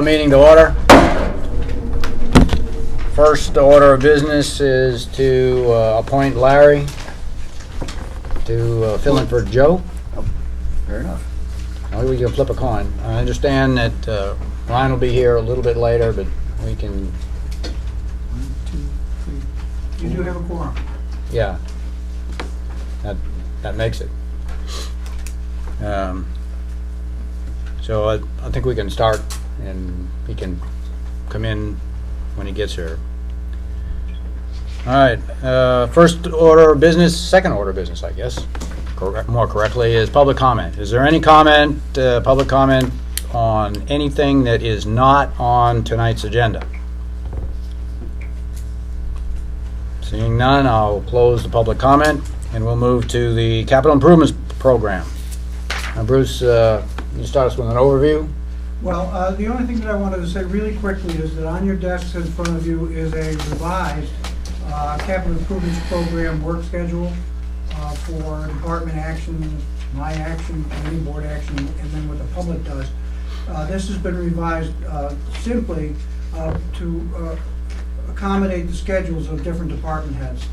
Meeting to order. First order of business is to appoint Larry to fill in for Joe. Fair enough. Well, we can flip a coin. I understand that Ryan will be here a little bit later, but we can, 1, 2, 3. You do have a quorum. yeah, that makes it. So I think we can start, and he can come in when he gets here. All right, first order of business, second order of business, I guess, more correctly, is public comment. Is there any comment, public comment on anything that is not on tonight's agenda? Seeing none, I'll close the public comment, and we'll move to the capital improvements program. Now, Bruce, you start us with an overview? Well, the only thing that I wanted to say really quickly is that on your desks in front of you is a revised capital improvements program work schedule for department action, my action, planning board action, and then what the public does. This has been revised simply to accommodate the schedules of different department heads.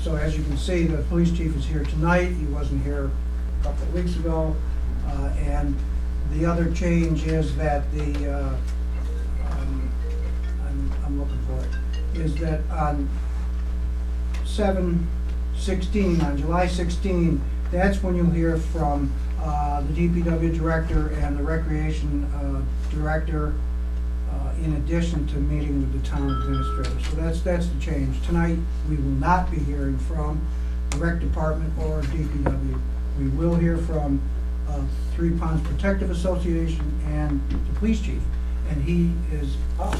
So as you can see, the police chief is here tonight. He wasn't here a couple of weeks ago. And the other change is that I'm looking for it, is that on 7/16, on July 16, that's when you'll hear from the DPW director and the recreation director, in addition to meeting with the town administrator. So that's the change. Tonight, we will not be hearing from the rec department or DPW. We will hear from Three Ponds Protective Association and the police chief, and he is up.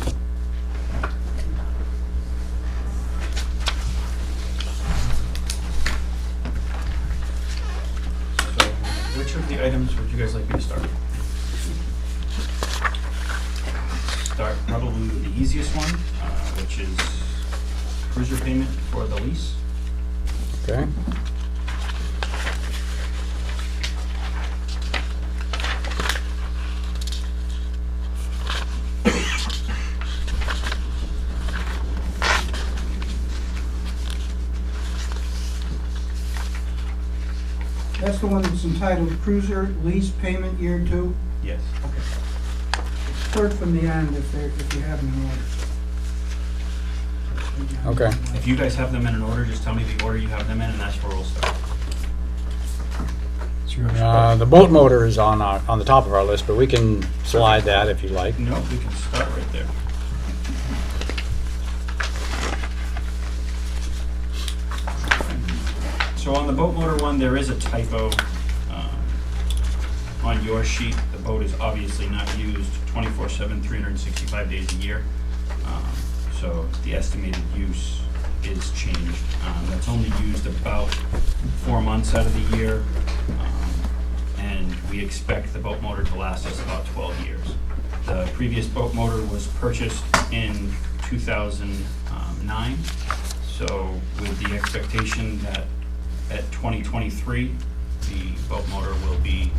So, which of the items would you guys like me to start? Start probably with the easiest one, which is cruiser payment for the lease. Okay. That's the one that's entitled Cruiser Lease Payment Year 2. Yes. Start from the end if you have them in order. Okay. If you guys have them in an order, just tell me the order you have them in, and that's where we'll start. The boat motor is on the top of our list, but we can slide that if you like. No, we can start right there. So on the boat motor one, there is a typo on your sheet. The boat is obviously not used 24/7, 365 days a year. So the estimated use is changed. That's only used about 4 months out of the year. And we expect the boat motor to last us about 12 years. The previous boat motor was purchased in 2009. So with the expectation that at 2023, the boat motor will be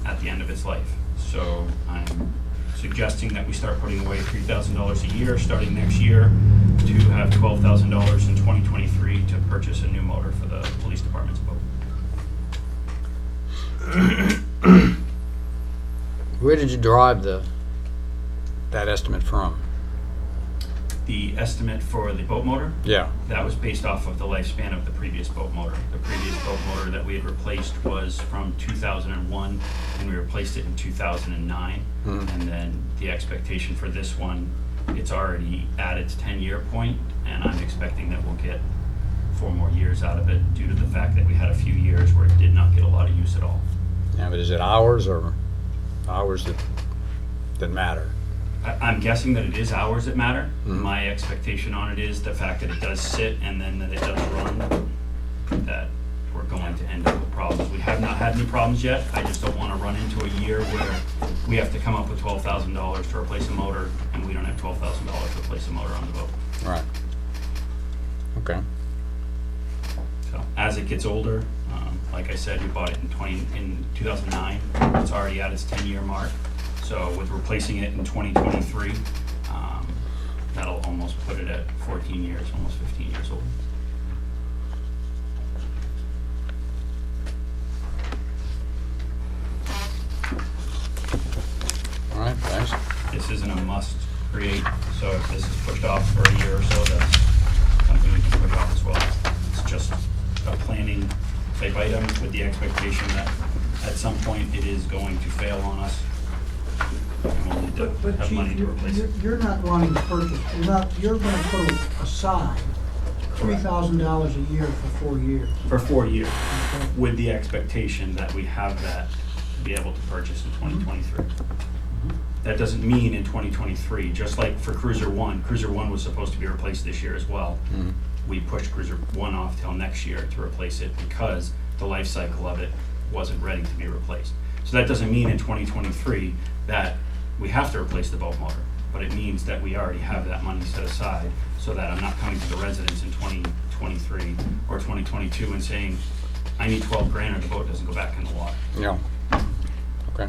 at the end of its life. So I'm suggesting that we start putting away $3,000 a year starting next year to have $12,000 in 2023 to purchase a new motor for the police department's boat. Where did you derive that estimate from? The estimate for the boat motor, Yeah. that was based off of the lifespan of the previous boat motor. The previous boat motor that we had replaced was from 2001, and we replaced it in 2009. Mhm. And then the expectation for this one, it's already at its 10-year point, and I'm expecting that we'll get 4 more years out of it due to the fact that we had a few years where it did not get a lot of use at all. Yeah, but is it hours or hours that matter? I'm guessing that it is hours that matter. Mhm. My expectation on it is the fact that it does sit and then that it does run, that we're going to end up with problems. We have not had any problems yet. I just don't want to run into a year where we have to come up with $12,000 to replace a motor, and we don't have $12,000 to replace a motor on the boat. Right. Okay. So as it gets older, like I said, we bought it in 2009. It's already at its 10-year mark. So with replacing it in 2023, that'll almost put it at 14 years, almost 15 years old. All right, guys. This isn't a must create, so if this is pushed off for a year or so, that's something we can push off as well. It's just a planning type item with the expectation that at some point it is going to fail on us. And we'll need to But have money Chief, to replace it. you're not wanting to purchase, you're gonna put aside $3,000 a year for 4 years. For 4 years, Okay. with the expectation that we have that to be able to purchase in 2023. That doesn't mean in 2023, just like for Cruiser 1 was supposed to be replaced this year as well. Mhm. We pushed Cruiser 1 off till next year to replace it because the life cycle of it wasn't ready to be replaced. So that doesn't mean in 2023 that we have to replace the boat motor, but it means that we already have that money set aside so that I'm not coming to the residents in 2023 or 2022 and saying, I need 12 grand or the boat doesn't go back in the water. Yeah. Okay.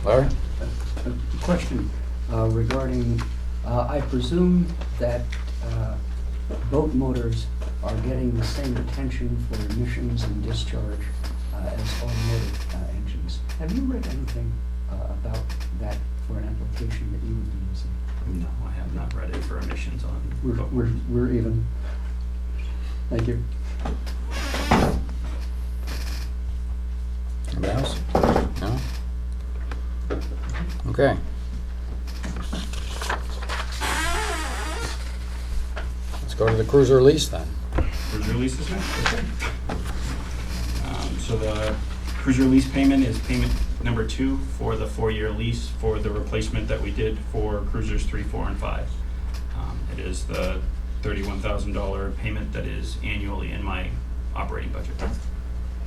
Larry? A question regarding, I presume that boat motors are getting the same attention for emissions and discharge as automotive engines. Have you read anything about that for an application that you would be using? No, I have not read it for emissions on boat motors. We're even. Thank you. Anybody else? No? Okay. Let's go to the cruiser lease then. Cruiser lease is next. Okay. So the cruiser lease payment is payment number 2 for the 4-year lease for the replacement that we did for cruisers 3, 4, and 5. It is the $31,000 payment that is annually in my operating budget.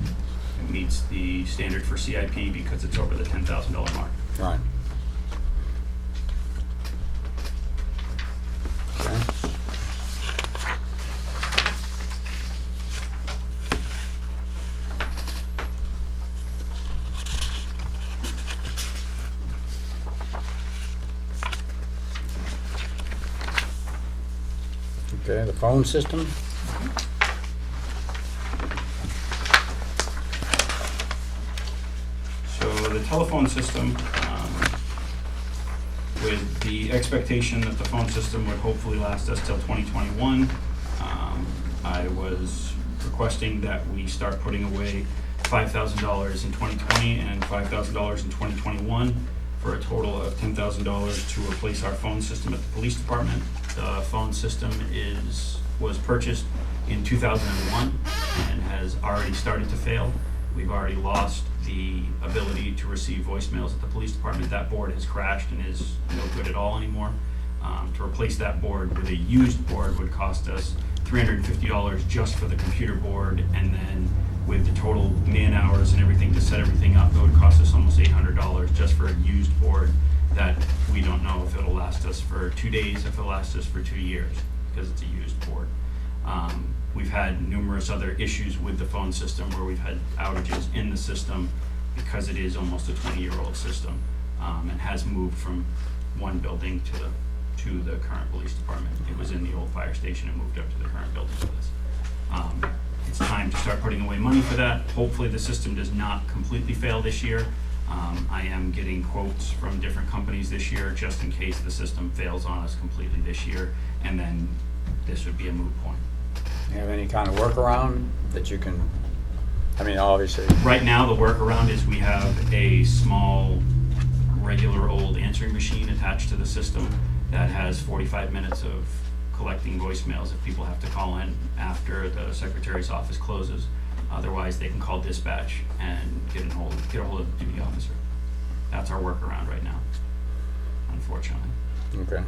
It meets the standard for CIP because it's over the $10,000 mark. Right. Okay. Okay, the phone system? So the telephone system, with the expectation that the phone system would hopefully last us till 2021, I was requesting that we start putting away $5,000 in 2020 and $5,000 in 2021 for a total of $10,000 to replace our phone system at the police department. The phone system was purchased in 2001 and has already started to fail. We've already lost the ability to receive voicemails at the police department. That board has crashed and is no good at all anymore. To replace that board with a used board would cost us $350 just for the computer board, and then with the total man hours and everything to set everything up, it would cost us almost $800 just for a used board that we don't know if it'll last us for 2 days, if it'll last us for 2 years, because it's a used board. We've had numerous other issues with the phone system where we've had outages in the system because it is almost a 20-year-old system, and has moved from one building to the current police department. It was in the old fire station and moved up to the current building with us. It's time to start putting away money for that. Hopefully the system does not completely fail this year. I am getting quotes from different companies this year just in case the system fails on us completely this year, and then this would be a moot point. You have any kind of workaround that you can, I mean, obviously, Right now, the workaround is we have a small, regular old answering machine attached to the system that has 45 minutes of collecting voicemails if people have to call in after the secretary's office closes. Otherwise, they can call dispatch and get a hold of the duty officer. That's our workaround right now, unfortunately. okay.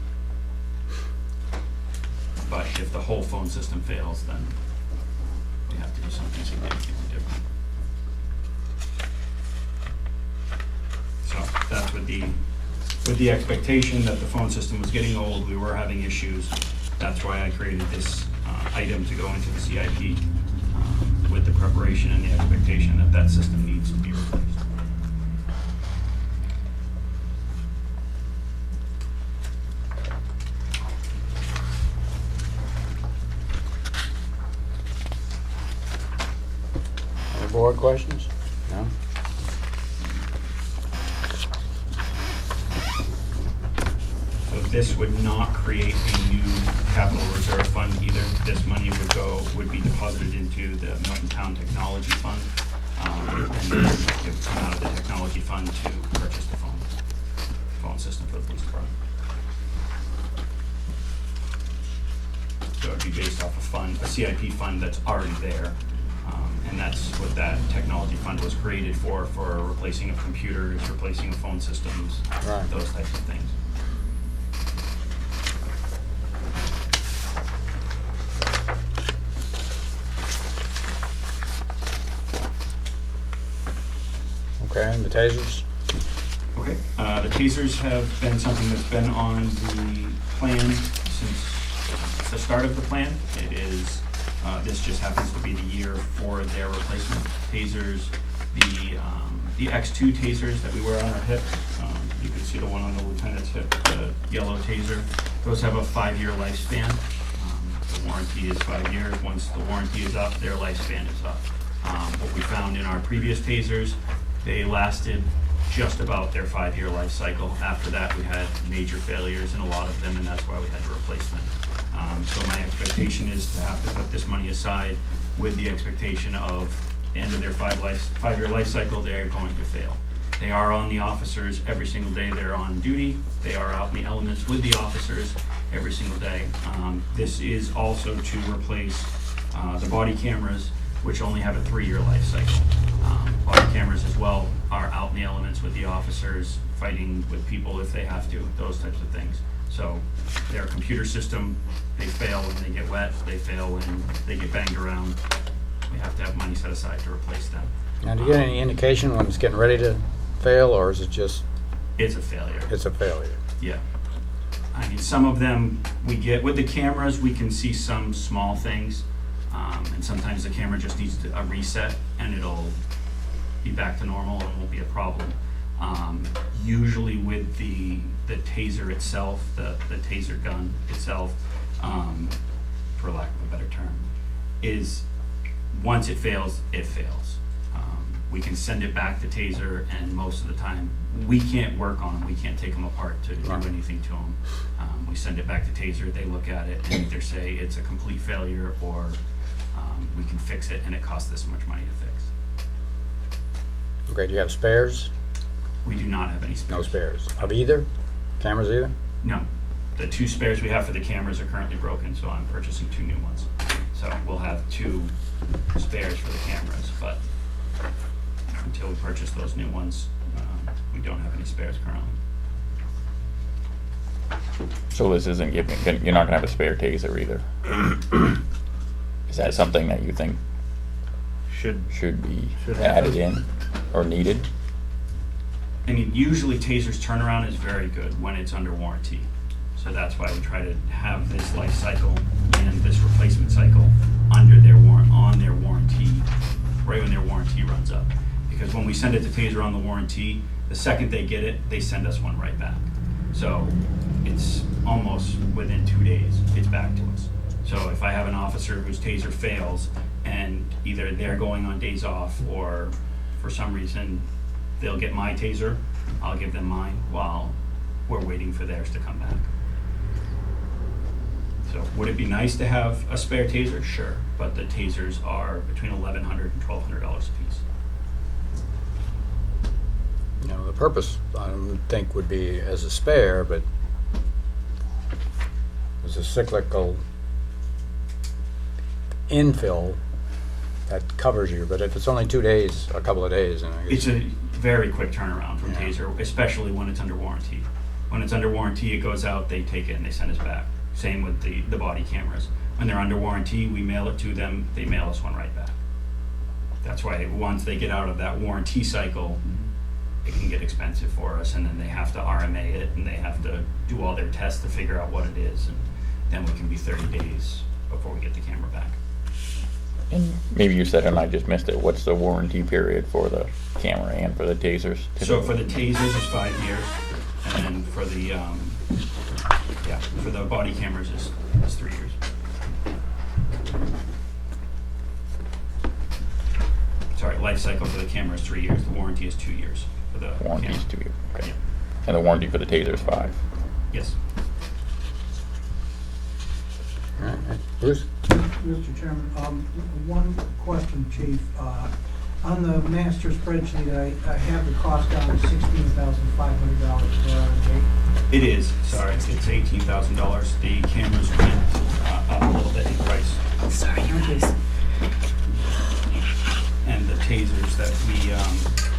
But if the whole phone system fails, then we have to do something significantly different. So that's with the expectation that the phone system was getting old, we were having issues. That's why I created this item to go into the CIP with the preparation and the expectation that that system needs board questions? No? So this would not create a new capital reserve fund either. This money would be deposited into the Milton Town Technology Fund. And then it would come out of the technology fund to purchase the phone system for the police department. So it would be based off a CIP fund that's already there. And that's what that technology fund was created for replacing of computers, replacing of phone systems, Right. those types of things. Okay, and the tasers? Okay, the tasers have been something that's been on the plan since the start of the plan. It is, this just happens to be the year for their replacement. Tasers, the X2 tasers that we wear on our hips, you can see the one on the lieutenant's hip, the yellow taser. Those have a 5-year lifespan. The warranty is 5 years. Once the warranty is up, their lifespan is up. What we found in our previous tasers, they lasted just about their 5-year life cycle. After that, we had major failures in a lot of them, and that's why we had to replace them. So my expectation is to have to put this money aside with the expectation of the end of their 5-year life cycle, they're going to fail. They are on the officers every single day they're on duty. They are out in the elements with the officers every single day. This is also to replace the body cameras, which only have a 3-year life cycle. Body cameras as well are out in the elements with the officers, fighting with people if they have to, those types of things. So their computer system, they fail when they get wet, they fail when they get banged around. We have to have money set aside to replace them. Now, do you get any indication when it's getting ready to fail, or is it just, It's a failure. it's a failure? Yeah. I mean, some of them we get, with the cameras, we can see some small things. And sometimes the camera just needs a reset and it'll be back to normal and won't be a problem. Usually with the taser itself, the taser gun itself, for lack of a better term, is once it fails, it fails. We can send it back to taser, and most of the time, we can't work on them. We can't take them apart to do Right. anything to them. We send it back to taser, they look at it and either say it's a complete failure or we can fix it and it costs this much money to fix. Okay, do you have spares? We do not have any spares. No spares. Of either? Cameras either? No. The 2 spares we have for the cameras are currently broken, so I'm purchasing 2 new ones. So we'll have 2 spares for the cameras, but until we purchase those new ones, we don't have any spares currently. So this isn't giving, you're not gonna have a spare taser either? Is that something that you think should be Should added happen. in or needed? I mean, usually Taser's turnaround is very good when it's under warranty. So that's why we try to have this life cycle and this replacement cycle under their on their warranty, right when their warranty runs up. Because when we send it to Taser on the warranty, the second they get it, they send us one right back. So it's almost within 2 days, it's back to us. So if I have an officer whose Taser fails and either they're going on days off or for some reason they'll get my Taser, I'll give them mine while we're waiting for theirs to come back. So would it be nice to have a spare Taser? Sure, but the Tasers are between $1,100 and $1,200 a piece. You know, the purpose, I don't think, would be as a spare, but as a cyclical infill that covers you. But if it's only 2 days, a couple of days, then I guess. It's a very quick turnaround from Yeah. Taser, especially when it's under warranty. When it's under warranty, it goes out, they take it and they send us back. Same with the body cameras. When they're under warranty, we mail it to them, they mail us one right back. That's why once they get out of that warranty cycle, it can get expensive for us, and then they have to RMA it, and they have to do all their tests to figure out what it is, and then we can be 30 days before we get the camera back. And maybe you said it and I just missed it. What's the warranty period for the camera and for the tasers? So for the tasers, it's 5 years, and then for the, for the body cameras, is 3 years. Sorry, life cycle for the camera is 3 years, the warranty is 2 years for the Warranty camera. is 2 years, okay. And the warranty for the taser is 5. Yes. All right, Bruce? Mr. Chairman, one question, Chief. On the master spreadsheet, I have the cost down to $16,500 for R&D. It is, sorry, it's $18,000. The cameras went up a little bit in price. Sorry, guys. And the tasers that we,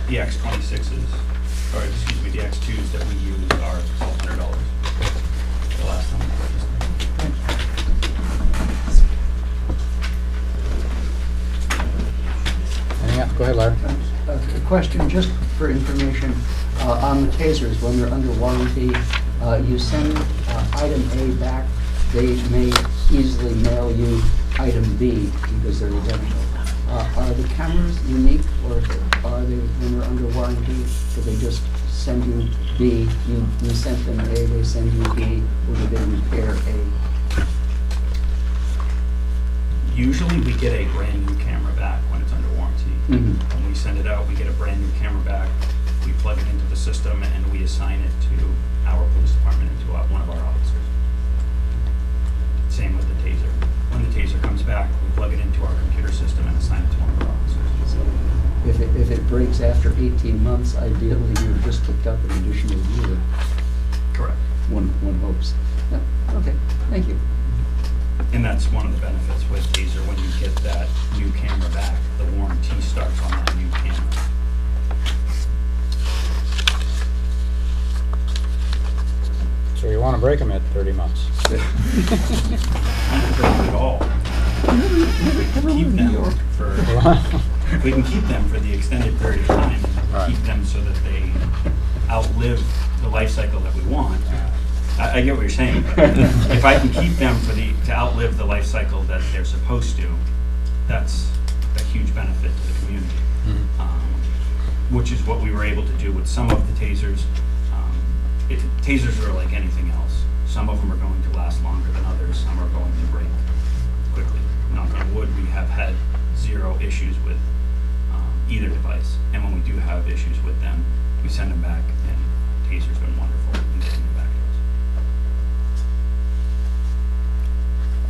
the X26s, or excuse me, the X2s that we use are $1,200. The last time we purchased them. Anything else? Go ahead, Larry. A question just for information, on the tasers, when they're under warranty, you send item A back, they may easily mail you item B because they're identical. Are the cameras unique, or are they, when they're under warranty, do they just send you B, you sent them A, they send you B, or do they repair A? Usually we get a brand new camera back when it's under warranty. Mhm. When we send it out, we get a brand new camera back, we plug it into the system, and we assign it to our police department and to one of our officers. Same with the taser. When the taser comes back, we plug it into our computer system and assign it to one of our officers. So if it breaks after 18 months, ideally you've just picked up an additional year, Correct. one hopes. Yeah, okay, thank you. And that's one of the benefits with taser, when you get that new camera back, the warranty starts on that new camera. So you want to break them at 30 months? Not at all. Keep them for, if we can keep them for the extended period of time, Right. keep them so that they outlive the life cycle that we want. I get what you're saying. If I can keep them to outlive the life cycle that they're supposed to, that's a huge benefit to the community. Which is what we were able to do with some of the tasers. Tasers are like anything else. Some of them are going to last longer than others. Some are going to break quickly. Knock on wood, we have had 0 issues with either device. And when we do have issues with them, we send them back, and Taser's been wonderful in getting them back to us.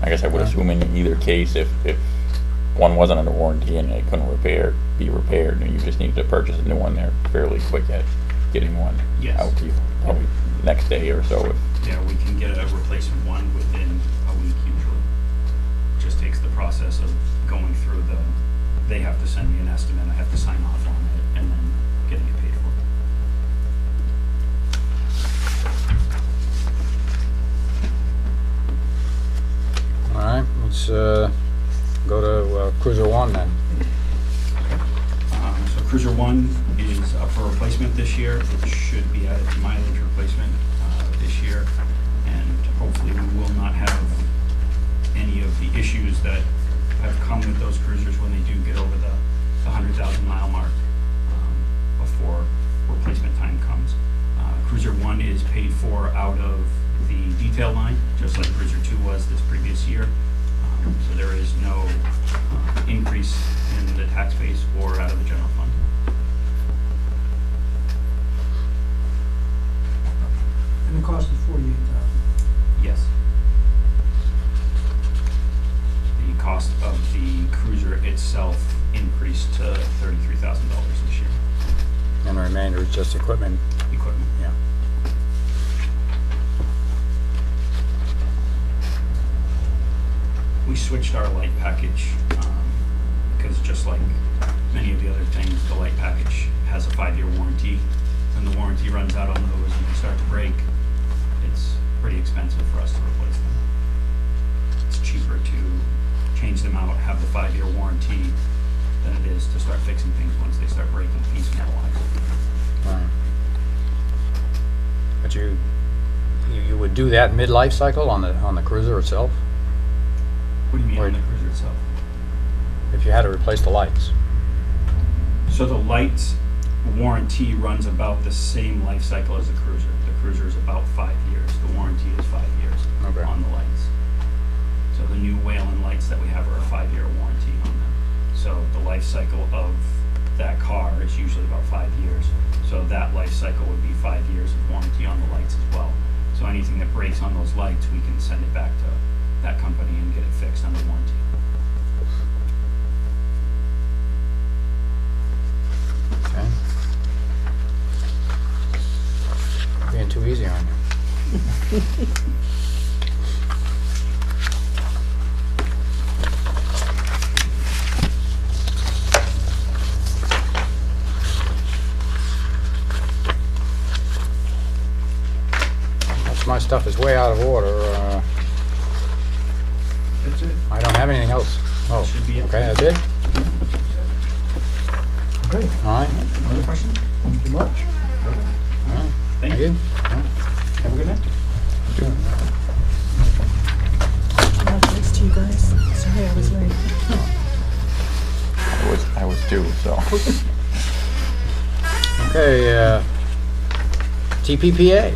I guess I would assume in either case, if one wasn't under warranty and it couldn't be repaired, and you just needed to purchase a new one, they're fairly quick at getting one Yes. out to you, probably next day or so. Yeah, we can get a replacement one within a week usually. Just takes the process of going through they have to send me an estimate, I have to sign off on it, and then getting it paid for. All right, let's go to Cruiser 1 then. So Cruiser 1 is up for replacement this year. It should be added to mileage replacement this year. And hopefully we will not have any of the issues that have come with those cruisers when they do get over the 100,000 mile mark before replacement time comes. Cruiser 1 is paid for out of the detail line, just like Cruiser 2 was this previous year. So there is no increase in the tax base or out of the general fund. And the cost is $48,000. Yes. The cost of the cruiser itself increased to $33,000 this year. And the remainder is just equipment. Equipment. Yeah. We switched our light package because just like many of the other things, the light package has a 5-year warranty. When the warranty runs out on those and they start to break, it's pretty expensive for us to replace them. It's cheaper to change them out, have the 5-year warranty, than it is to start fixing things once they start breaking piecemeal-wise. Right. But you would do that mid-life cycle on the Cruiser itself? What do you mean on Right. the cruiser itself? If you had to replace the lights? So the lights warranty runs about the same life cycle as the cruiser. The cruiser is about 5 years. The warranty is 5 years Okay. on the lights. So the new Whalen lights that we have are a 5-year warranty on them. So the life cycle of that car is usually about 5 years. So that life cycle would be 5 years of warranty on the lights as well. So anything that breaks on those lights, we can send it back to that company and get it fixed under warranty. Okay. Being too easy on you. My stuff is way out of order. That's it. I don't have anything else. Oh, Should be it. okay, that's it? Okay, All right. Other questions? thank you much. All right. Thank Thank you. you. Have a good night. Thanks to you guys. Sorry I was late. I was too, so. Okay, TPPA.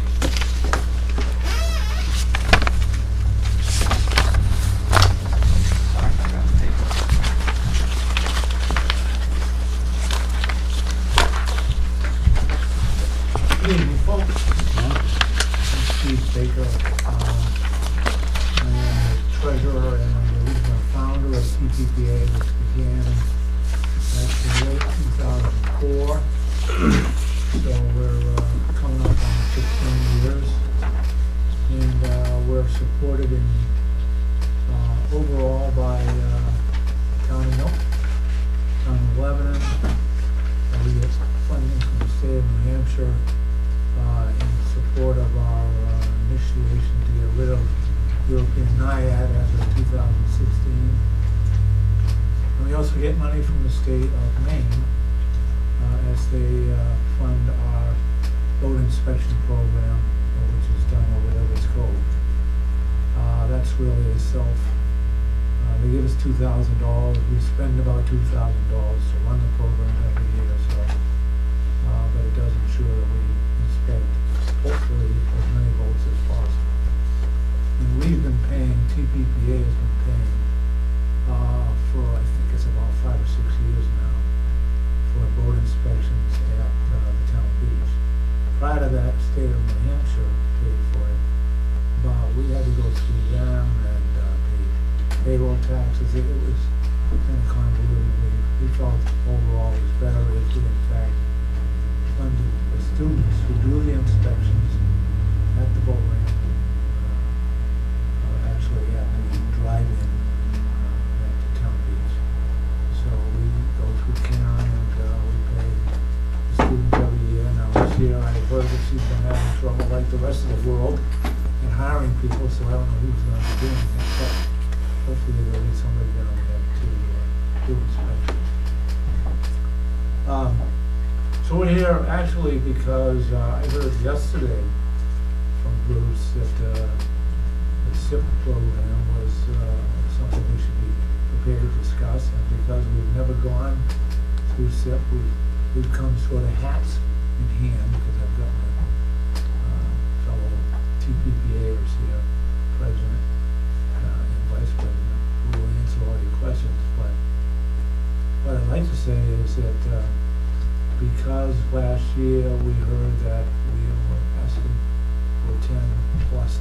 Good evening, folks. I'm Steve Baker. I am the treasurer and the original founder of TPPA, which began back in late 2004. So we're coming up on 15 years. And we're supported in overall by Town of Milton, Town of Lebanon. We get funding from the state of New Hampshire in support of our initiation to get rid of European NIAD as of 2016. And we also get money from the state of Maine as they fund our boat inspection program, which is done over at Everett's Cove. That's really a they give us $2,000. We spend about $2,000 to run the program every year, so, but it does ensure that we inspect, hopefully, as many boats as possible. And we've been paying, TPPA has been paying, for, I think it's about 5 or 6 years now, for boat inspections at the town beach. Prior to that, the state of New Hampshire paid for it, but we had to go through them and pay payroll taxes. It was kind of convoluted. We felt overall it was better if we in fact funded the students who do the inspections at the boat ramp, actually at the drive-in at the town beach. So we go through Karen and we pay the students every year. Now this year I heard that she's been having trouble like the rest of the world in hiring people, so I don't know who's going to be doing it, but hopefully there'll be somebody down there to do inspections. So we're here actually because I heard yesterday from Bruce that the SIP program was something we should be prepared to discuss, and because we've never gone through SIP, we've come sort of hats in hand, because I've got my fellow TPPAers here, president and vice president, who will answer all your questions. But what I'd like to say is that because last year we heard that we were asking for $10,000+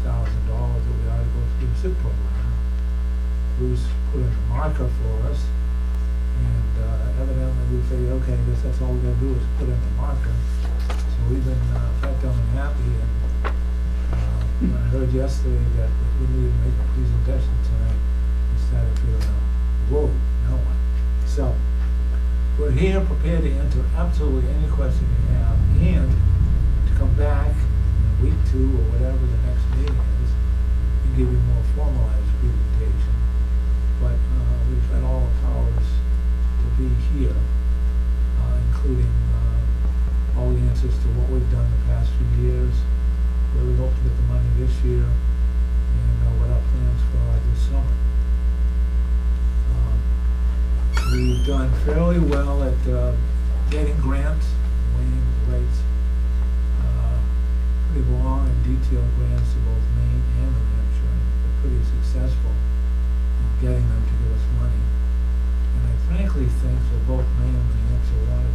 that we ought to go through the SIP program, Bruce put in a marker for us, and evidently we figured, okay, I guess that's all we gotta do is put in the marker. So we've been quite unhappy, and when I heard yesterday that we needed to make a presentation tonight, we started feeling, whoa, now what? So, we're here prepared to answer absolutely any question you have, and to come back in a week, 2, or whatever the next meeting is, and give you a more formalized presentation. But we've got all the powers to be here, including all the answers to what we've done the past few years, where we hope to get the money this year, and what our plans for this summer. We've done fairly well at getting grants. Wayne writes pretty long and detailed grants to both Maine and New Hampshire, and they're pretty successful in getting them to give us money. And I frankly think that both Maine and New Hampshire wanted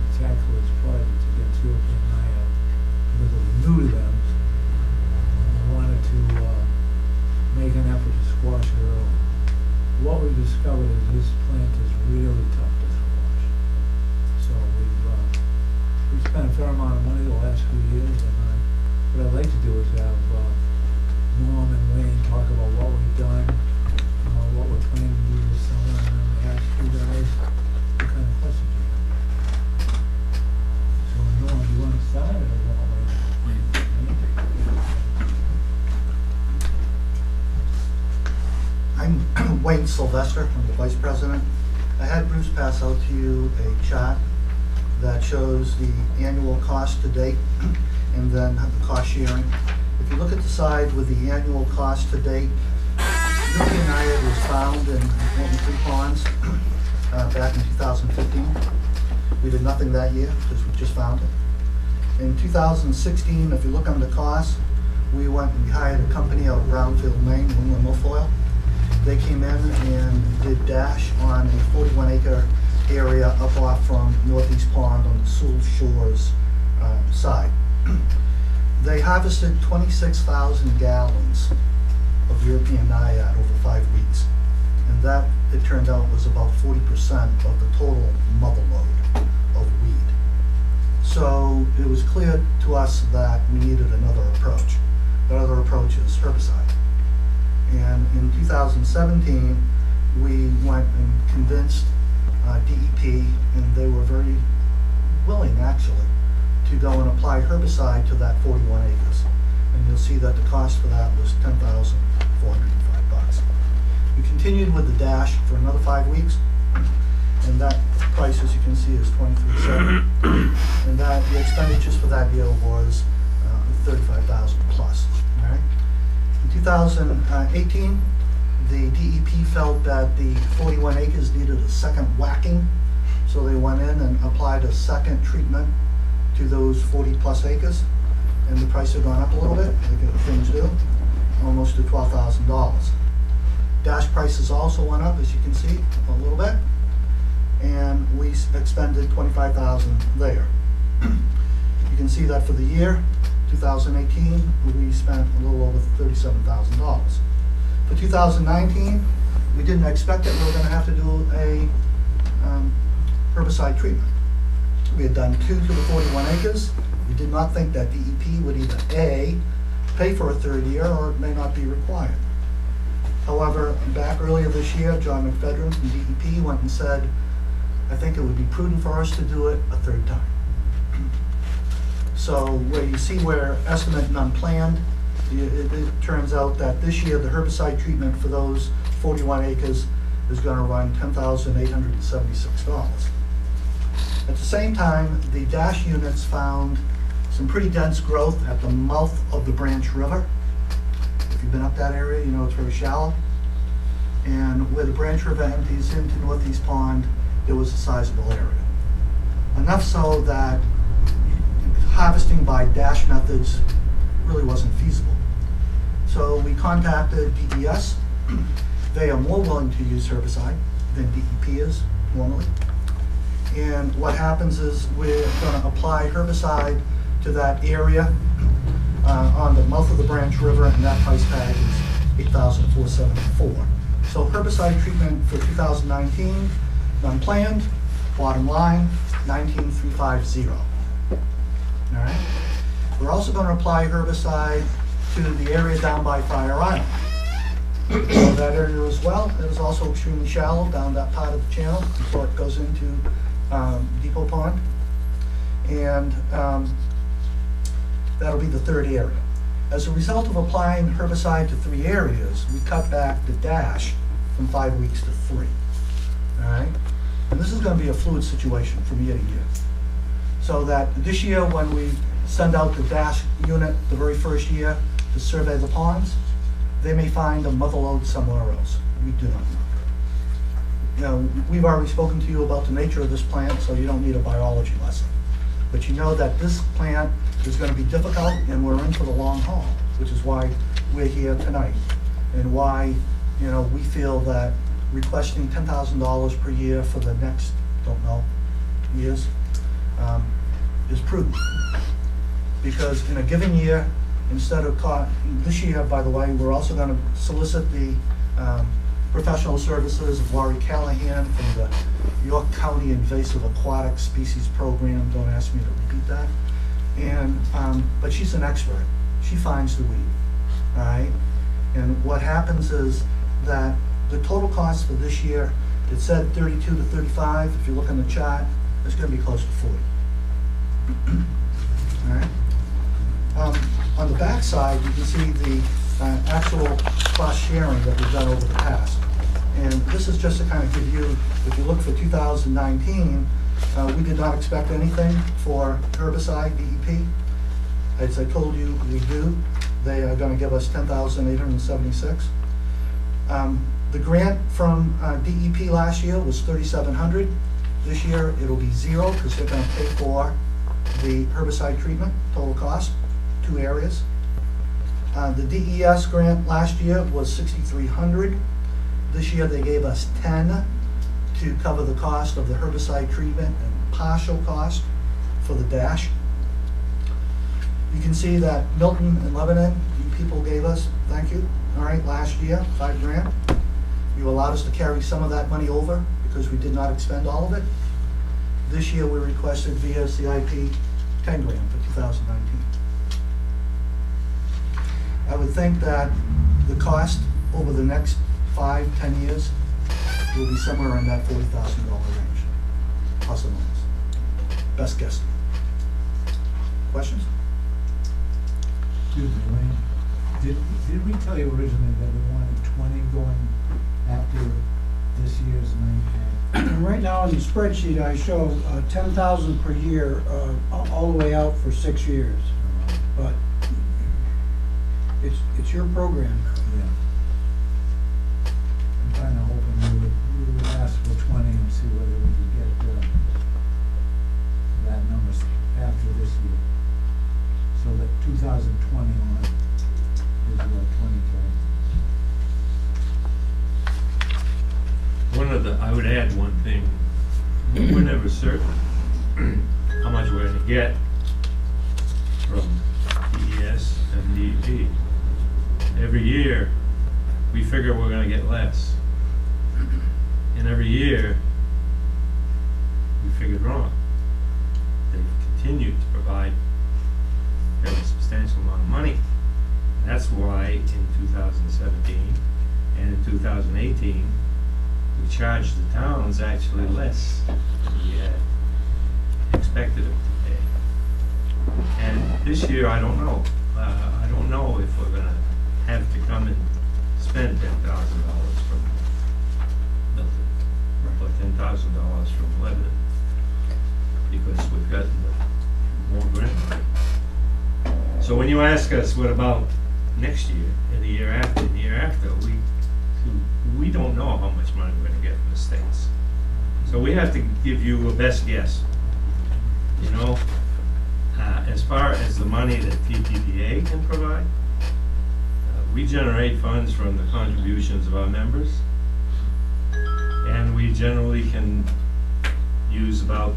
of money the last few years, and what I'd like to do is have Norm and Wayne talk about what we've done, what we're planning to do this summer, and then ask you guys what kind of questions you have. So Norm, do you want to start, or do you want Wayne? I'm Wayne Sylvester, I'm the Vice President. I had Bruce pass out to you a chart that shows the annual cost to date and then the cost sharing. If you look at the side with the annual cost to date, European Naiad was found in Milton Creek ponds back in 2015. We did nothing that year because we just found it. In 2016, if you look under costs, we went and we hired a company out of Brownfield, Maine, New England Milfoil. They came in and did dash on a 41-acre area up off from Northeast Pond on the Sewell Shores side. They harvested 26,000 gallons of European Naiad over 5 weeks. And that, it turned out, was about 40% of the total mother load of weed. So it was clear to us that we needed another approach. That other approach is herbicide. And in 2017, we went and convinced DEP, and they were very willing, actually, to go and apply herbicide to that 41 acres. And you'll see that the cost for that was $10,405. We continued with the dash for another 5 weeks, and that price, as you can see, is $23,700. And that the expenditures for that deal was $35,000 plus. All right. In 2018, the DEP felt that the 41 acres needed a second whacking, so they went in and applied a second treatment to those 40 plus acres, and the price had gone up a little bit, like things do, almost to $12,000. Dash prices also went up, as you can see, a little bit, and we expended $25,000 there. You can see that for the year 2018, we spent a little over $37,000. For 2019, we didn't expect that we were going to have to do a herbicide treatment. We had done 2 to the 41 acres. We did not think that DEP would either A, pay for a third year, or it may not be required. However, back earlier this year, John McFedrin from DEP went and said, I think it would be prudent for us to do it a third time. So where you see where estimate and unplanned, it turns out that this year the herbicide treatment for those 41 acres is going to run $10,876. At the same time, the dash units found some pretty dense growth at the mouth of the Branch River. If you've been up that area, you know it's very shallow. And where the Branch River empties into Northeast Pond, it was a sizable area. Enough so that harvesting by dash methods really wasn't feasible. So we contacted DES. They are more willing to use herbicide than DEP is normally. And what happens is we're going to apply herbicide to that area on the mouth of the Branch River, and that price tag is $8,474. So herbicide treatment for 2019, unplanned, bottom line, $19,350. All right. We're also going to apply herbicide to the area down by Fire Island. So that area as well is also extremely shallow down that part of the channel before it goes into Depot Pond. And that'll be the third area. As a result of applying herbicide to 3 areas, we cut back the dash from 5 weeks to 3. All right. And this is going to be a fluid situation from year to year. So that this year, when we send out the dash unit the very first year to survey the ponds, they may find a mother lode somewhere else. We do not know. You know, we've already spoken to you about the nature of this plant, so you don't need a biology lesson. But you know that this plant is going to be difficult, and we're in for the long haul, which is why we're here tonight, and why, you know, we feel that requesting $10,000 per year for the next, don't know, years, is prudent. Because in a given year, instead of this year, by the way, we're also going to solicit the professional services of Laurie Callahan from the York County Invasive Aquatic Species Program. Don't ask me to repeat that. but she's an expert. She finds the weed, all right? And what happens is that the total cost for this year, it said 32 to 35. If you look on the chart, it's gonna be close to 40. All right? On the back side, you can see the actual cost sharing that we've done over the past. And this is just to kind of give you, if you look for 2019, we did not expect anything for herbicide, DEP. As I told you, we do. They are gonna give us 10,876. The grant from DEP last year was 3,700. This year, it'll be 0 because they're gonna pay for the herbicide treatment, total cost, 2 areas. The DES grant last year was 6,300. This year, they gave us 10 to cover the cost of the herbicide treatment and partial cost for the dash. You can see that Milton and Lebanon, you people gave us, thank you, all right, last year, 5 grand. You allowed us to carry some of that money over because we did not expend all of it. This year, we requested via CIP 10 grand for 2019. I would think that the cost over the next 5, 10 years will be somewhere in that $40,000 range, plus or minus. Best guess. Questions? Excuse me, Wayne, did we tell you originally that we wanted 20 going after this year's 9K? Right now in the spreadsheet, I show 10,000 per year, all the way out for 6 years. But it's your program. Yeah. I'm kind of hoping we would ask for 20 and see whether we could get that number after this year. So that 2020 on is what, 20K? I would add one thing. We're never certain how much we're gonna get from DES and DEP. Every year, we figure we're gonna get less. And every year, we figured wrong. They've continued to provide a fairly substantial amount of money. And that's why in 2017 and in 2018, we charged the towns actually less than we had expected them to pay. And this year, I don't know. I don't know if we're gonna have to come and spend $10,000 from Milton, or $10,000 from Lebanon, because we've gotten more grant money. So when you ask us, what about next year, and the year after, and the year after, we don't know how much money we're gonna get from the states. So we have to give you a best guess. You know, as far as the money that TPPA can provide, we generate funds from the contributions of our members, and we generally can use about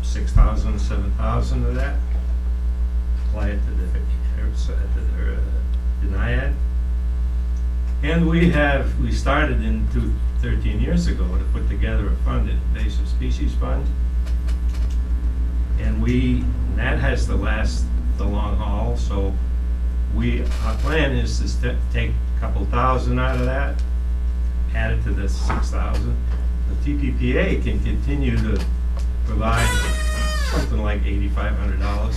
6,000, 7,000 of that, apply it to the NIAID. And we started 13 years ago to put together a fund, an invasive species fund. And that has to last the long haul, so our plan is to take a couple thousand out of that, add it to the 6,000. The TPPA can continue to provide something like $8,500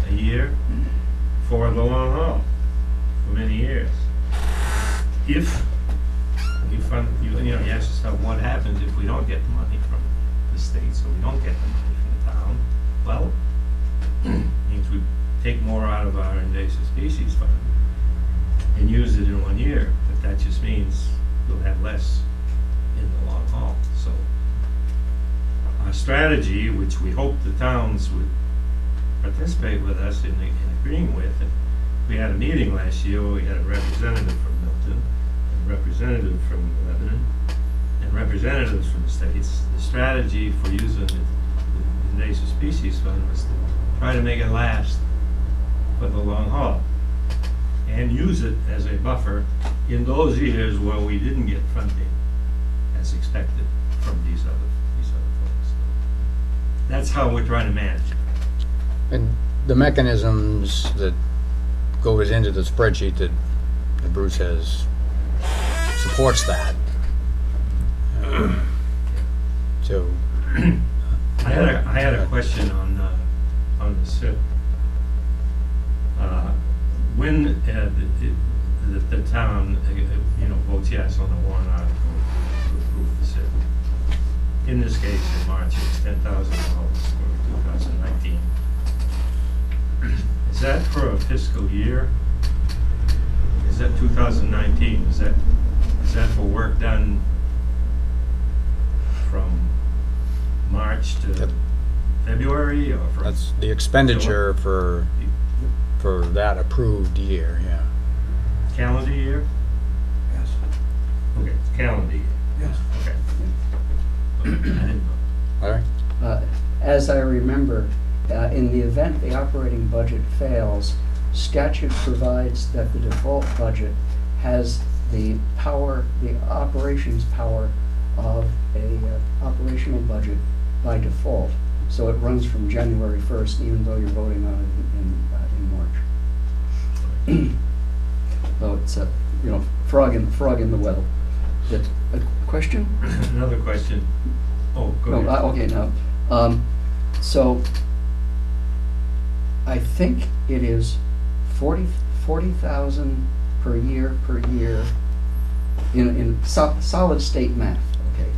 a year for the long haul, for many years. If you fund, you ask yourself, what happens if we don't get the money from the states, or we don't get the money from the town? Well, it means we take more out of our invasive species fund and use it in 1 year, but that just means we'll have less in the long haul. So our strategy, which we hope the towns would participate with us in agreeing with, and we had a meeting last year where we had a representative from Milton, a representative from Lebanon, and representatives from the states. The strategy for using the invasive species fund was to try to make it last for the long haul and use it as a buffer in those years where we didn't get funding as expected from these other folks. So that's how we're trying to manage it. And the mechanisms that goes into the spreadsheet that Bruce has supports that. So, I had a question on the SIP. When the town, votes yes on the warrant article to approve the SIP, in this case, in March, it's $10,000 for 2019. Is that for a fiscal year? Is that 2019? Is that for work done from March Yep. to February, or from? that's the expenditure for that approved year, yeah. Calendar year? Yes, Okay, it's calendar year. yes. Okay. I didn't know. All right? As I remember, in the event the operating budget fails, statute provides that the default budget has the power, the operations power of a operational budget by default. So it runs from January 1st, even though you're voting on it in March. So it's a, frog in the well. A question? Another question. Oh, go No, ahead. okay, now, so I think it is 40,000 per year in solid state math, okay?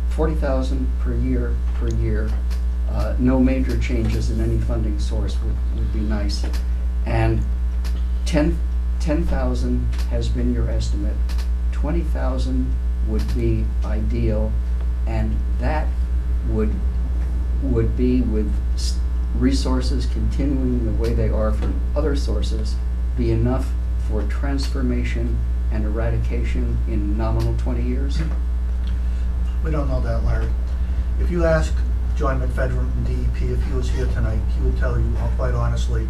40,000 per year, no major changes in any funding source would be nice. And 10,000 has been your estimate, 20,000 would be ideal, and that would be with resources continuing the way they are from other sources, be enough for transformation and eradication in nominal 20 years? We don't know that, Larry. If you ask John McFedrin from DEP if he was here tonight, he would tell you quite honestly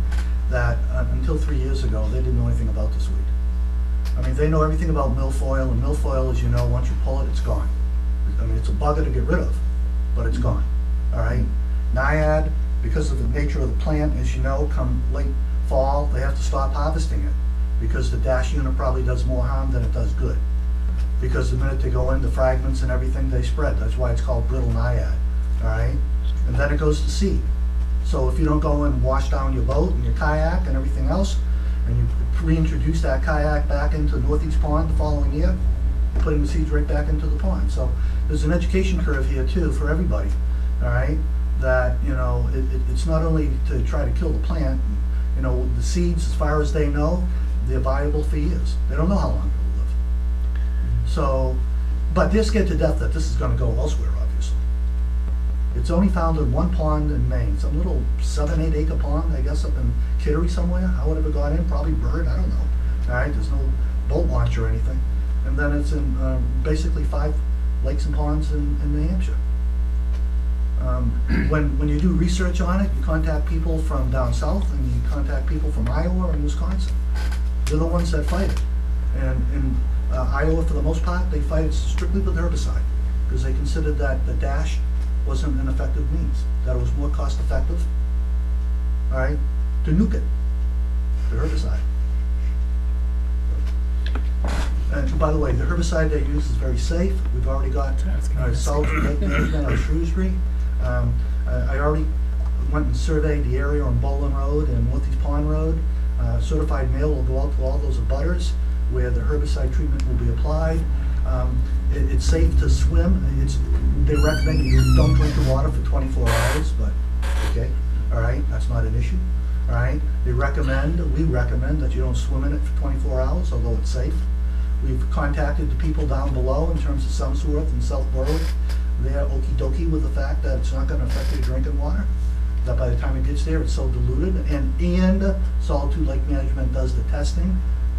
that until 3 years ago, they didn't know anything about this weed. I mean, they know everything about milfoil, and milfoil, as you know, once you pull it, it's gone. I mean, it's a bugger to get rid of, but it's gone, all right? Naiad, because of the nature of the plant, as you know, come late fall, they have to stop harvesting it because the dash unit probably does more harm than it does good. Because the minute they go in, the fragments and everything, they spread. That's why it's called brittle Naiad, all right? And then it goes to seed. So if you don't go and wash down your boat and your kayak and everything else, and you reintroduce that kayak back into Northeast Pond the following year, you're putting the seeds right back into the pond. So there's an education curve here too for everybody, all right? That, it's not only to try to kill the plant, the seeds, as far as they know, they're viable for years. They don't know how long it'll live. So, but they're scared to death that this is gonna go elsewhere, obviously. It's only found in one pond in Maine, some little 7-8 acre pond, I guess, up in Kittery somewhere. How would it have got in? Probably bird, I don't know. All right, there's no boat launch or anything. And then it's in basically 5 lakes and ponds in New Hampshire. When you do research on it, you contact people from down south and you contact people from Iowa and Wisconsin. They're the ones that fight it. And in Iowa, for the most part, they fight it strictly with herbicide because they considered that the dash wasn't an effective means, that it was more cost effective, all right, to nuke it, the herbicide. And by the way, the herbicide they use is very safe. We've already got Solitude Lake Management out of Shrewsbury. I already went and surveyed the area on Bowling Road and Northeast Pond Road. Certified mail will go out to all those abutters where the herbicide treatment will be applied. It's safe to swim. They recommend you don't drink the water for 24 hours, but okay, all right, that's not an issue. All right, we recommend that you don't swim in it for 24 hours, although it's safe. We've contacted the people down below in terms of Sumsworth and South Berwick. They're okie dokie with the fact that it's not going to affect their drinking water. That by the time it gets there, it's so diluted. And Solitude Lake Management does the testing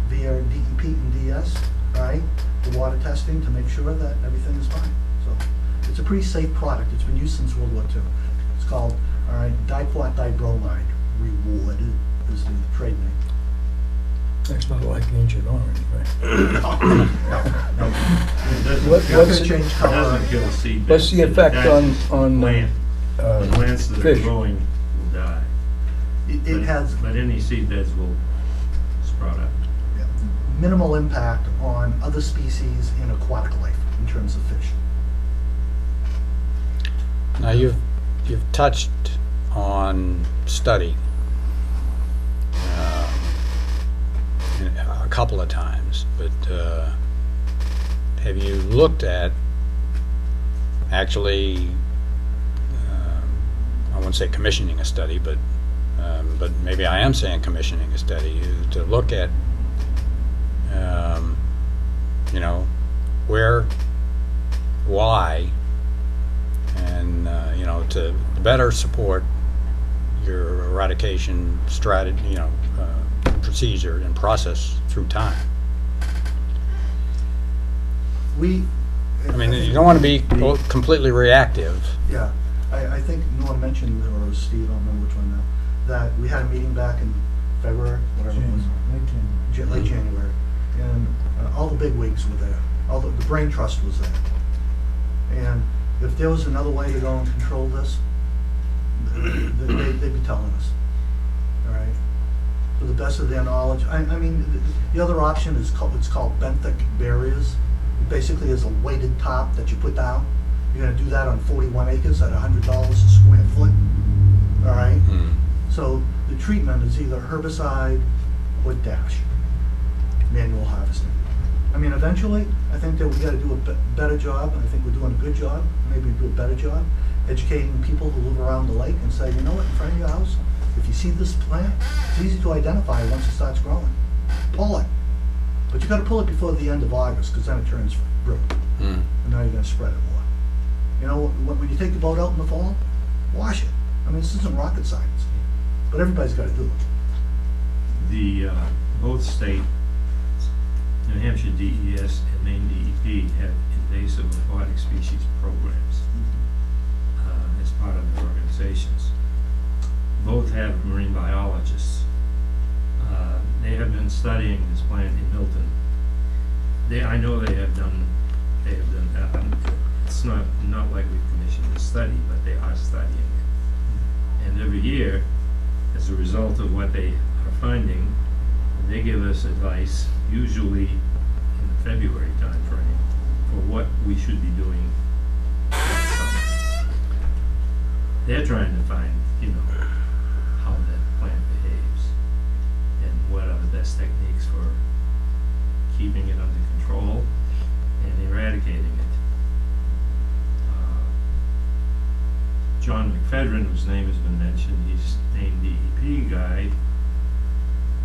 via DEP and DS, all right? The water testing to make sure that everything is fine. So it's a pretty safe product. It's been used since World War II. It's called, all right, diquat dibromide reward is the trade name. That's not like Ancient Orange, right? It doesn't What- kill- what's It it- change it color. doesn't kill seed What's the beds. effect That on plant, the plants that are fish? growing will die. It has But any seed beds will sprout up. minimal impact on other species in aquatic life in terms of fish. Now, you've touched on study a couple of times, but have you looked at actually, I won't say commissioning a study, but maybe I am saying commissioning a study, to look at, you know, where, why, and, you know, to better support your eradication strategy, you know, procedure and process through time. I mean, you don't want to be completely reactive. Yeah, I think Norm mentioned, or Steve, I don't remember which one now, that we had a meeting back in February, whatever it was. Late January, and all the big wigs were there. All the brain trust was there. And if there was another way to go and control this, they'd be telling us. All right, to the best of their knowledge. I mean, the other option is it's called benthic barriers. It basically is a weighted top that you put down. You're going to do that on 41 acres at $100 a square foot. All right. So the treatment is either herbicide or dash, manual harvesting. I mean, eventually, I think that we got to do a better job, and I think we're doing a good job, maybe do a better job, educating people who live around the lake and say, you know what, in front of your house, if you see this plant, it's easy to identify once it starts growing. Pull it. But you got to pull it before the end of August, because then it turns brittle. And now you're going to spread it more. You know, when you take the boat out in the fall, wash it. I mean, this isn't rocket science, but everybody's got to do it. The, both state, New Hampshire DES and Maine DEP have invasive aquatic species programs as part of their organizations. Both have marine biologists. They have been studying this plant in Milton. I know they have done that. It's not like we've commissioned this study, but they are studying it. And every year, as a result of what they are finding, they give us advice, usually in the February timeframe, for what we should be doing this summer. They're trying to find, you know, how that plant behaves and what are the best techniques for keeping it under control and eradicating it. John McFedrin, whose name has been mentioned, he's named DEP guy.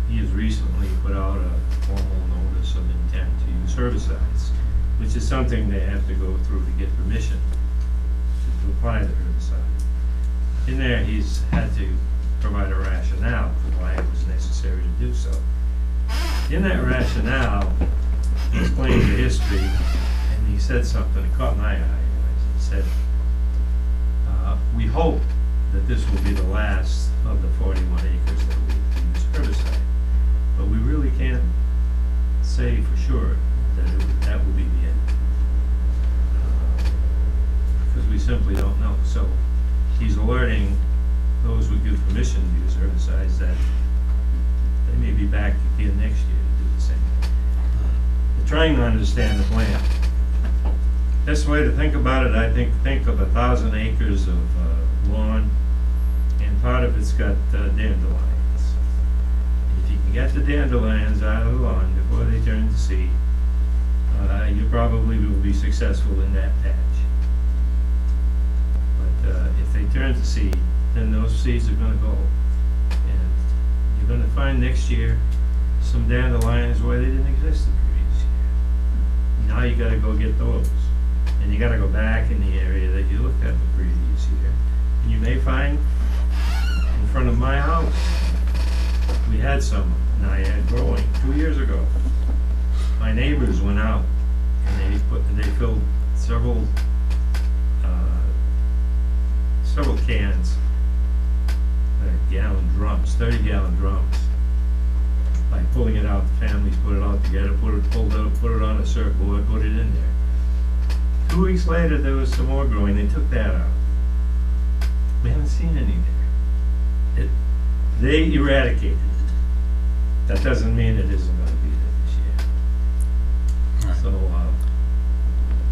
He has recently put out a formal notice of intent to use herbicides, which is something they have to go through to get permission to apply the herbicide. In there, he's had to provide a rationale for why it was necessary to do so. In that rationale, he explained the history, and he said something that caught my eye. He said, we hope that this will be the last of the 41 acres that we use herbicide, but we really can't say for sure that that will be the end, because we simply don't know. So he's alerting those who give permission to use herbicides that they may be back again next year to do the same thing. They're trying to understand the plant. Best way to think about it, I think of 1,000 acres of lawn, and part of it's got dandelions. If you can get the dandelions out of the lawn before they turn to seed, you probably will be successful in that patch. But if they turn to seed, then those seeds are going to go, and you're going to find next year some dandelions where they didn't exist the previous year. Now you got to go get those. And you got to go back in the area that you looked at the previous year. And you may find in front of my house, we had some naiad growing 2 years ago. My neighbors went out and they filled several cans, gallon drums, 30-gallon drums. By pulling it out, the families put it out together, put it on a surfboard, put it in there. 2 weeks later, there was some more growing. They took that out. We haven't seen any there. they eradicated it. That doesn't mean it isn't gonna be there this year. So,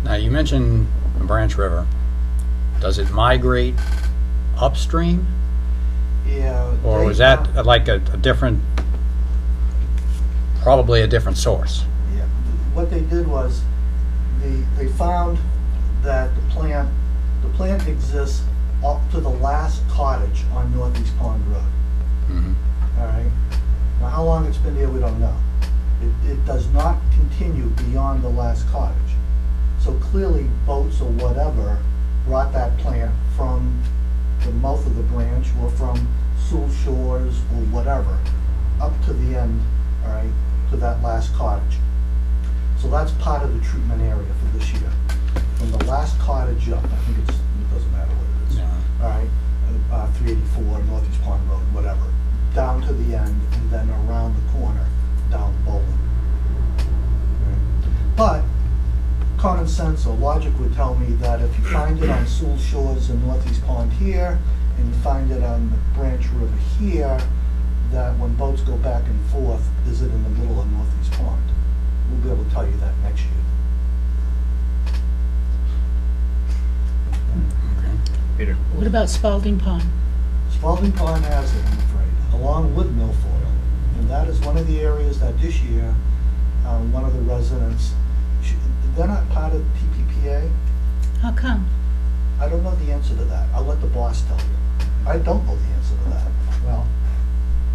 Now, you mentioned Branch River. Does it migrate upstream? Yeah. Or they was that found- like a different, probably a different source? Yeah, what they did was, they found that the plant exists up to the last cottage on Northeast Pond Road, Mhm. all right? Now, how long it's been there, we don't know. It does not continue beyond the last cottage. So clearly, boats or whatever brought that plant from the mouth of the branch or from Sewell Shores or whatever, up to the end, all right, to that last cottage. So that's part of the treatment area for this year. From the last cottage up, I think it doesn't matter what it is. Yeah. All right, 384, Northeast Pond Road, whatever, down to the end, and then around the corner, down Bowling. But common sense or logic would tell me that if you find it on Sewell Shores and Northeast Pond here, and you find it on the Branch River here, that when boats go back and forth, is it in the middle of Northeast Pond? We'll be able to tell you that next year. Peter? What about Spalding Pond? Spalding Pond has it, I'm afraid, along with Milfoil. And that is one of the areas that this year, one of the residents, they're not part of TPPA. How come? I don't know the answer to that. I'll let the boss tell you. I don't know the answer to that. Well,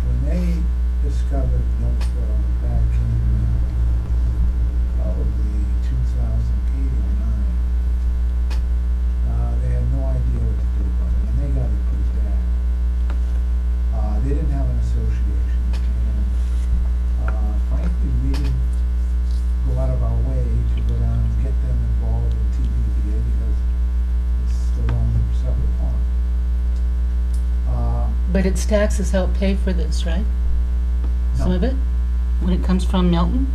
when they discovered Milfoil back in probably 2008 or 9, they had no idea what to do about it, and they got it pretty bad. They didn't have an association, and frankly, we didn't go out of our way to go down and get them involved in TPPA because it's their own separate pond. But its taxes help pay for this, right? Some No. of it? When it comes from Milton?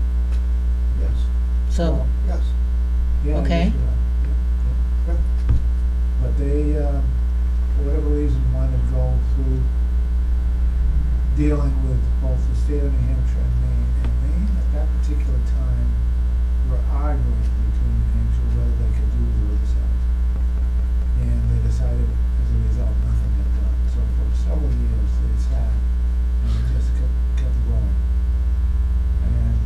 Yes. So, Yes. Yeah, Okay. yes, yeah. But they, for whatever reason, wanted to go through dealing with both the state of New Hampshire and Maine. And Maine, at that particular time, were arguing between New Hampshire whether they could do the Riverside. And they decided, as a result, nothing got done. So for several years, they sat and it just kept going. And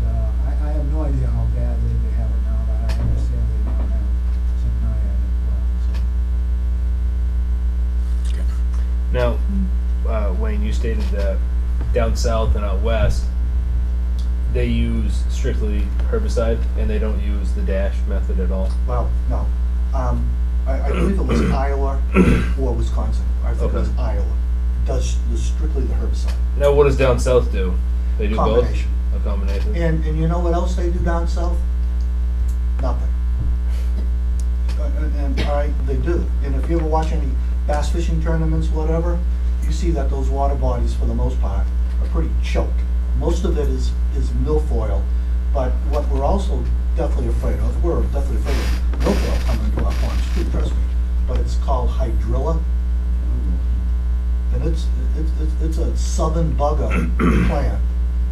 I have no idea how badly they have it now, but I understand they now have some NIAID as well, so. Now, Wayne, you stated that down south and out west, they use strictly herbicide and they don't use the dash method at all. Well, no. I believe it was Iowa or Wisconsin. I think it was Okay. Iowa. Does strictly the herbicide. Now, what does down south do? They do Combination. both? A combination? And you know what else they do down south? Nothing. And all right, they do. And if you ever watch any bass fishing tournaments, whatever, you see that those water bodies, for the most part, are pretty choked. Most of it is milfoil, but what we're also definitely afraid of, we're definitely afraid of milfoil coming into our ponds too, trust me. But it's called hydrilla. And it's a southern bugger plant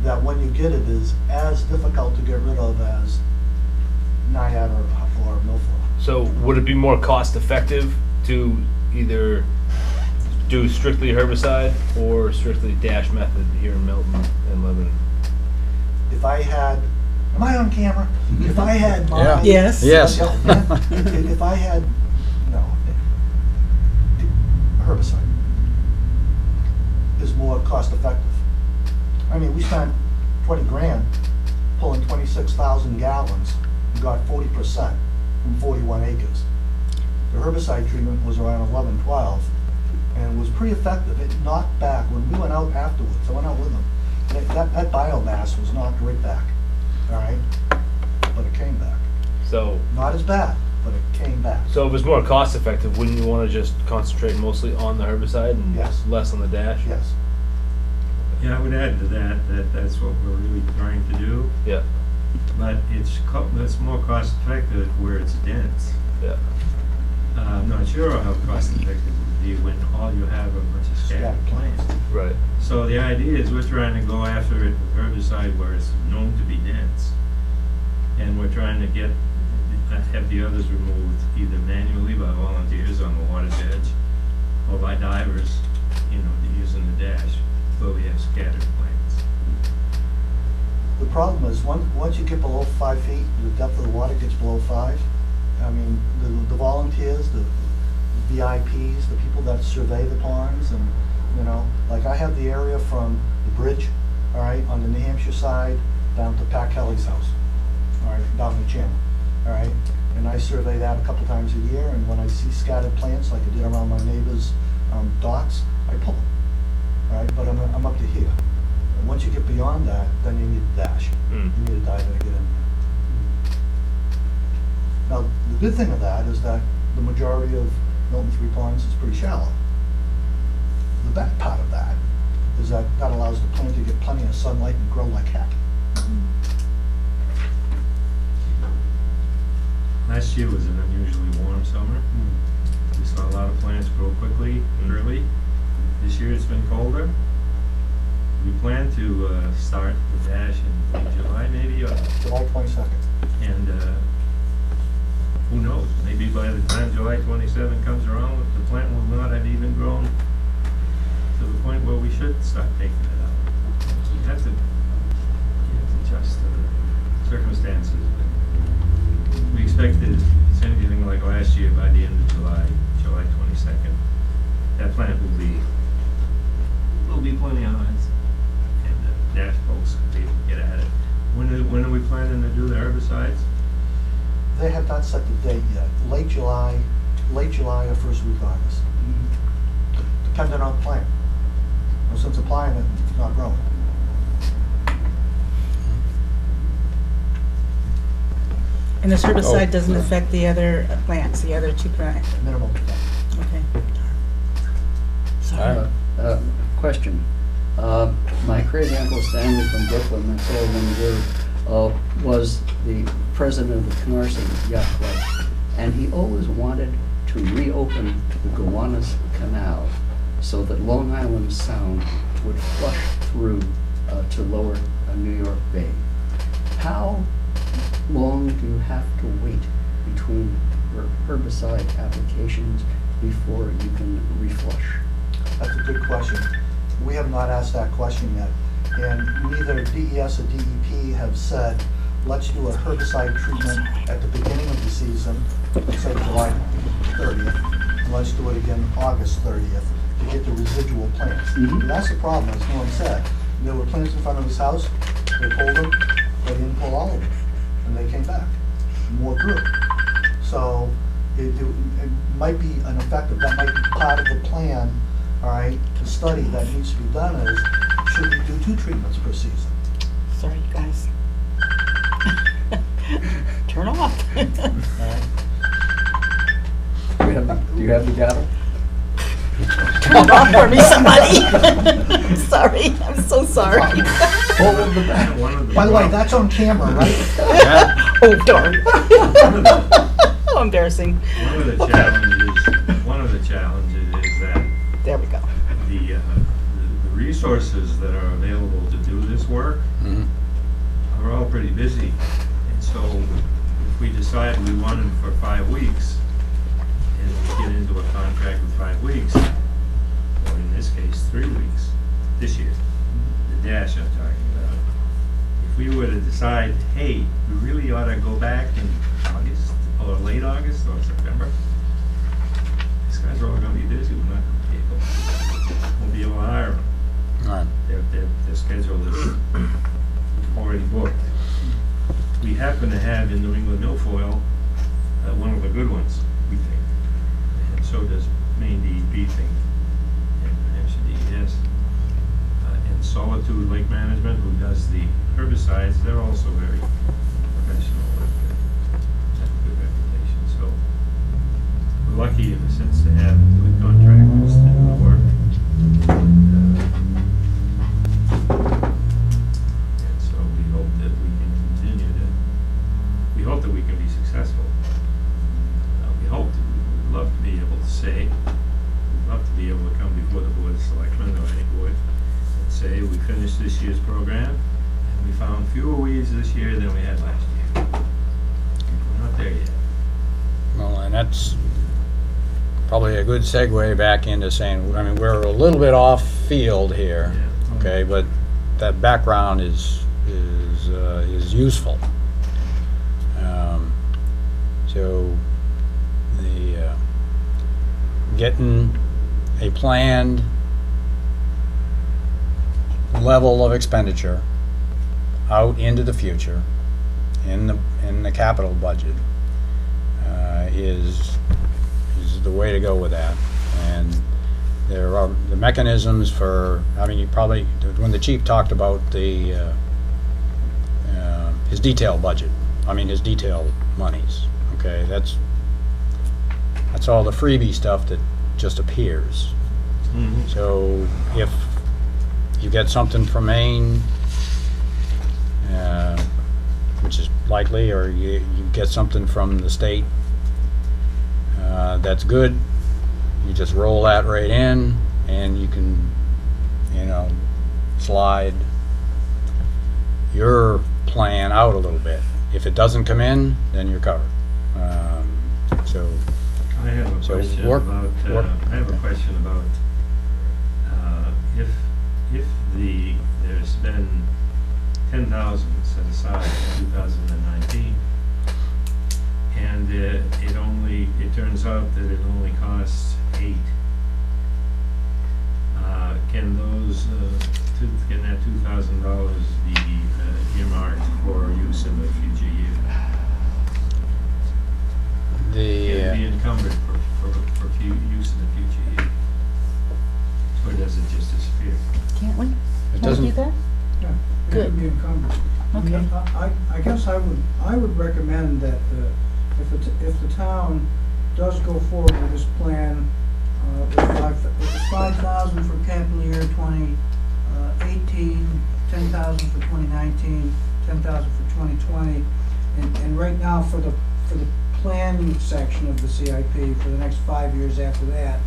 that when you get it is as difficult to get rid of as naiad or milfoil. So would it be more cost effective to either do strictly herbicide or strictly dash method here in Milton and Lebanon? If I had, am I on camera? If I had my. Yeah. Yes. Yes. If I had, no, herbicide is more cost effective. I mean, we spent 20 grand pulling 26,000 gallons and got 40% from 41 acres. The herbicide treatment was around 11, 12, and was pretty effective. It knocked back, when we went out afterwards, I went out with them, and that biomass was knocked right back, all right? But it came back. So, Not as bad, but it came back. so if it's more cost effective, wouldn't you want to just concentrate mostly on the herbicide and Yes. less on the dash? Yes. Yeah, I would add to that that's what we're really trying to do, Yeah, but it's more cost effective where it's dense. yeah. I'm not sure how cost effective it would be when all you have are a bunch of scattered plants. Right. So the idea is we're trying to go after it with herbicide where it's known to be dense. And we're trying to have the others removed either manually by volunteers on the water's edge or by divers, using the dash where we have scattered plants. The problem is, once you get below 5 feet, the depth of the water gets below 5. I mean, the volunteers, the VIPs, the people that survey the ponds, and, like I have the area from the bridge, all right, on the New Hampshire side, down to Pat Kelly's house, all right, down the channel, all right? And I survey that a couple times a year, and when I see scattered plants, like I did around my neighbor's docks, I pull them, all right? But I'm up to here. And once you get beyond that, then you need a dash. Mm. You need a diver to get in there. Now, the good thing of that is that the majority of Milton 3 ponds is pretty shallow. The bad part of that is that allows the plant to get plenty of sunlight and grow like heck. Last year was an unusually warm summer. We saw a lot of plants grow quickly, early. This year it's been colder. We plan to start the dash in late July, maybe, July 22nd. and who knows? Maybe by the time July 27 comes around, the plant will not have even grown to the point where we should start taking it out. You have to adjust to the circumstances. We expect that if it's anything like last year, by the end of July 22nd, that plant will be plenty on it, and the dash folks will be able to get at it. When are we planning to do the herbicides? They have not set the date yet. Late July or first week August. Depending on the plant. Well, since applying it, it's not growing. And this herbicide doesn't affect the other plants, the other 2 plants? Minimum. Okay. Sorry. Question. My great uncle Stanley from Brooklyn, that's all one word, was the president of the Canarsie Yacht Club, and he always wanted to reopen the Gowanus Canal so that Long Island Sound would flush through to lower New York Bay. How long do you have to wait between herbicide applications before you can reflush? That's a good question. We have not asked that question yet. And neither DES or DEP have said, let's do a herbicide treatment at the beginning of the season, let's say July 30th, and let's do it again August 30th to get the residual plants. Mhm. And that's the problem, as Norm said. There were plants in front of his house, they pulled them, they didn't pull all of them, and they came back. More grew. So it might be an effective, that might be part of the plan, all right, the study that needs to be done is, should we do 2 treatments per season? Sorry, you guys. Turn off. All right? Do you have the gavel? Turn it off for me, somebody. I'm sorry, I'm so sorry. Hold the back. One of the By the way, prob- that's on camera, right? Yeah. Oh, darn. Oh, embarrassing. One of the challenges is that There we go. the resources that are available to do this work Mhm. are all pretty busy. And so if we decide we want them for 5 weeks, and we get into a contract with 5 weeks, or in this case, 3 weeks, this year, the dash I'm talking about, if we were to decide, hey, we really ought to go back in August, or late August, or September, these guys are all gonna be busy, we're not gonna be able, won't be able to hire them. All right. Their schedule is already booked. We happen to have in New England milfoil, one of the good ones, we think. And so does Maine DEP think, and New Hampshire DES. And Solitude Lake Management, who does the herbicides, they're also very professional and have a good reputation. So we're lucky in the sense to have good contractors to do the work. And so we hope that we can we hope that we can be successful. We hope that we would love to be able to say, we'd love to be able to come before the Board of Selectmen finished this year's program, and we found fewer weeds this year than we had last year. We're not there yet. Well, and that's probably a good segue back into saying, I mean, we're a little bit off field here, Yeah. okay, but that background is useful. So the getting a planned level of expenditure out into the future in the capital budget is the way to go with that. And there are the mechanisms for, I mean, you probably, when the chief talked about the his detail budget, I mean his detail monies, okay, that's all the freebie stuff that just appears. Mhm. So if you get something from Maine, which is likely, or you get something from the state, that's good, you just roll that right in, and you can, slide your plan out a little bit. If it doesn't come in, then you're covered. So I have a So question work- about, work- I have a okay. question about, if there's been 10,000 set aside in 2019, and it turns out that it only costs 8, can can that $2,000 be earmarked for use in the future year? Can it be encumbered for use in the future year? Or does it just disappear? Can't we? it Can we doesn't. do that? Yeah, it Good. can be encumbered. Okay. I guess I would recommend that if the town does go forward with this plan, with 5,000 for capital year 2018, 10,000 for 2019, 10,000 for 2020, and right now for the planning section of the CIP for the next 5 years after that,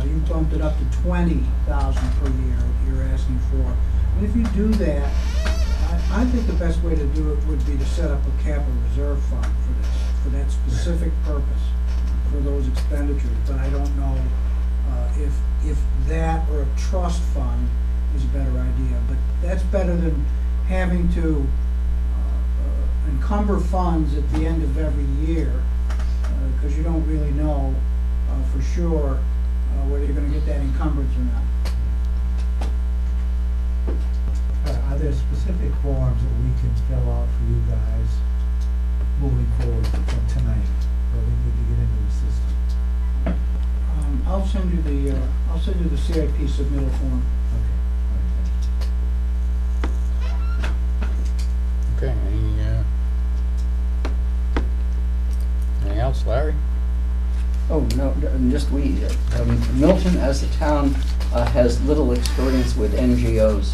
you bumped it up to 20,000 per year that you're asking for. And if you do that, I think the best way to do it would be to set up a capital reserve fund for that specific purpose, for those expenditures. But I don't know if that or a trust fund is a better idea. But that's better than having to encumber funds at the end of every year, because you don't really know for sure whether you're going to get that encumbrance or not. Are there specific forms that we can fill out for you guys moving forward from tonight, that we need to get into the system? I'll send you the CIP submittal form. Okay, anything else, Larry? Oh, no, just Milton, as a town, has little experience with NGOs,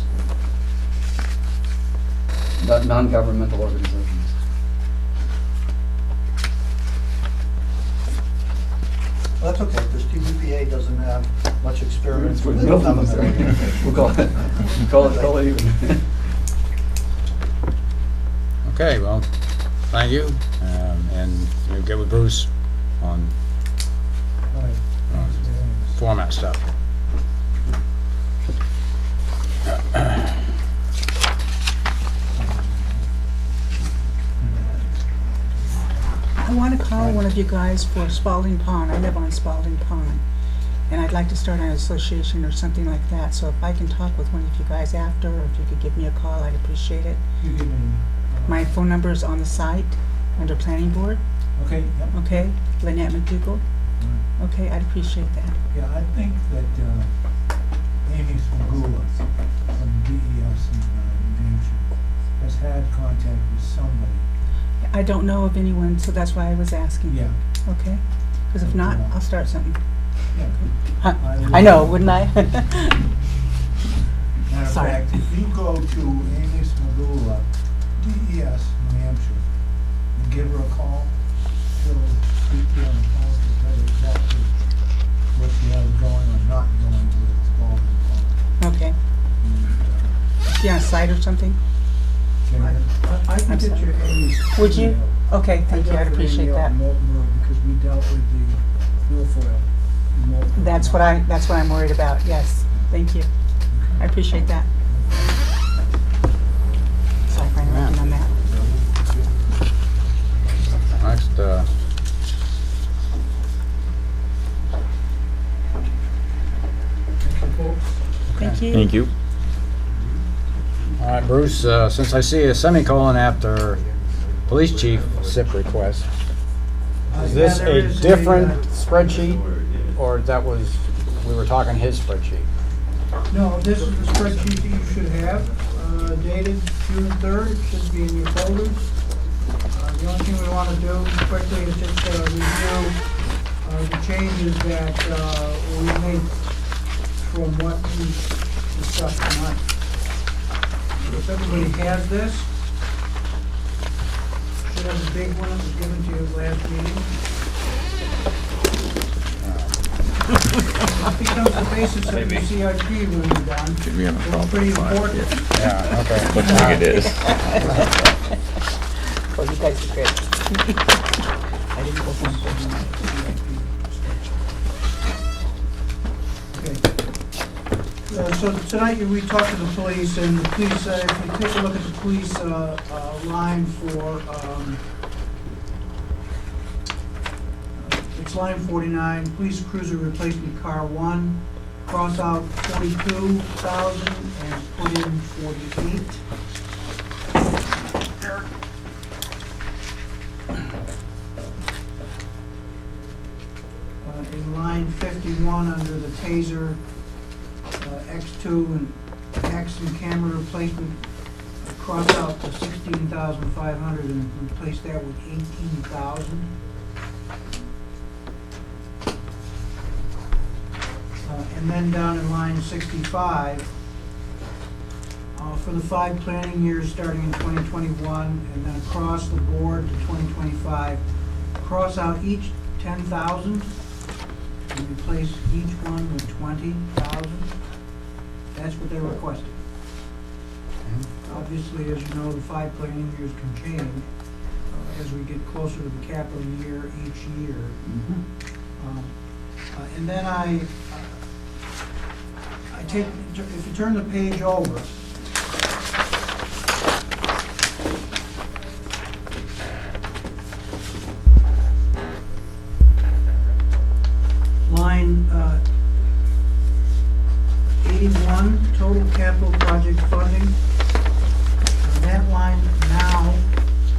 non-governmental organizations. Well, that's okay, because TVPA doesn't have much experience with Milton, government sorry. organizations. We'll call it even. Okay, well, thank you, and you'll get with Bruce on All right, thanks for doing this. format stuff. I want to call one of you guys for Spalding Pond. I live on Spalding Pond. And I'd like to start an association or something like that. So if I can talk with one of you guys after, or if you could give me a call, I'd appreciate it. You give me. My phone number is on the site under planning board, Okay, yep. okay? Lynette McDougal. All right. Okay, I'd appreciate that. Yeah, I think that Amy Smagula from DES in New Hampshire has had contact with somebody. I don't know of anyone, so that's why I was asking. Yeah. Okay? Because if not, I'll start something. Yeah. Huh, I will- I know, wouldn't I? Matter of Sorry. fact, if you go to Amy Smagula, DES, New Hampshire, and give her a call, she'll speak to you on the phone to tell you exactly what she has going or not going with Spalding Pond. Okay. And, be on site or something? I can get you Amy's. Would you? email. Okay, thank you, I'd appreciate that. Because we dealt with the milfoil in Milton. That's what I'm worried about, yes. Thank you. I appreciate that. Sorry for interrupting on that. Next, Thank you. Thank you. all right, Bruce, since I see a semicolon after police chief SIP request, is this Yeah, there a is different spreadsheet, or that was, we were talking his spreadsheet? No, this is the spreadsheet that you should have, dated June 3rd, should be in your folders. The only thing we want to do quickly is just review the changes that we made from what we discussed tonight. If everybody has this, should have a big one that was given to you last meeting. That becomes the basis of the CIP when you're done. Should we have a It's problem? pretty important. Yeah, okay. Looks like it is. Well, you guys are great. I didn't go from Okay. So tonight we talked to the police, and the police, if you take a look at the police line for, it's line 49, police cruiser replacement car 1, cross out 42,000 and put in 48. In line 51, under the taser, X2 and X and camera replacement, cross out the 16,500 and replace that with 18,000. And then down in line 65, for the 5 planning years starting in 2021 and then across the board to 2025, cross out each 10,000 and replace each one with 20,000. That's what they're requesting. Obviously, as you know, the 5 planning years can change as we get closer to the capital year each year. And then I take, if you turn the page over, line 81, total capital project funding. That line now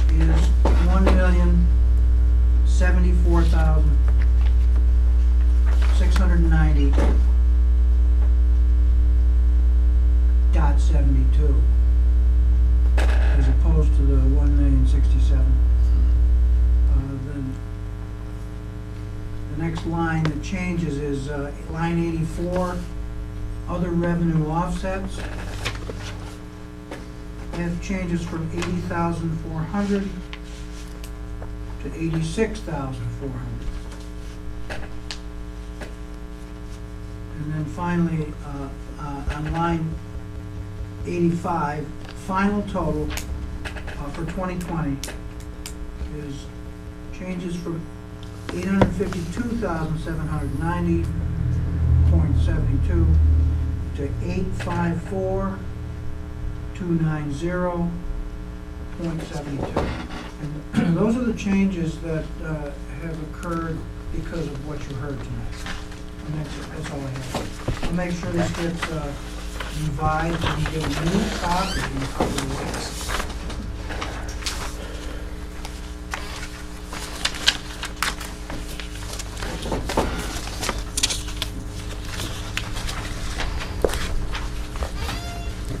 is $1,074,690.72, as opposed to the 1,067,000. The next line that changes is line 84, other revenue offsets. That changes from 80,400 to 86,400. And then finally, on line 85, final total for 2020 is changes from 852,790.72 to 854,290.72. And those are the changes that have occurred because of what you heard tonight. And that's all I have. I'll make sure this gets revised and you get a new copy of the list.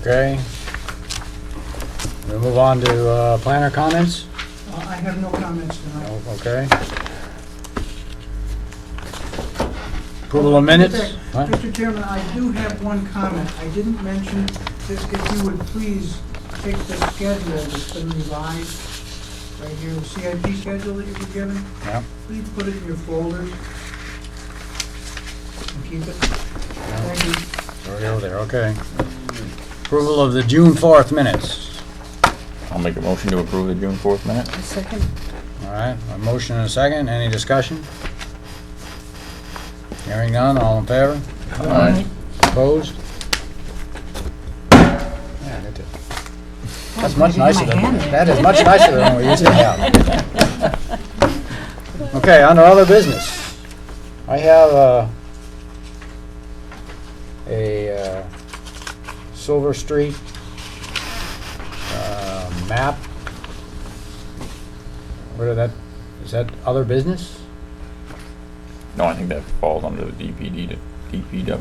Okay. We'll move on to planner comments. I have no comments tonight. Oh, okay. Approval of minutes? What? Mr. Chairman, I do have one comment. I didn't mention, if you would please take the schedule that's been revised, right here, the CIP schedule that you were given. Yeah. Please put it in your folders and keep it. Thank you. Sorry over there, okay. Approval of the June 4th minutes. I'll make a motion to approve the June 4th minute. A second. All right, a motion and a second. Any discussion? Hearing none, all in favor? Aye. Opposed? Yeah, me too. That's much nicer than, that is much nicer than we used to have. Okay, under other business, I have a Silver Street map. What are that, is that other business? No, I think that falls under the DPW.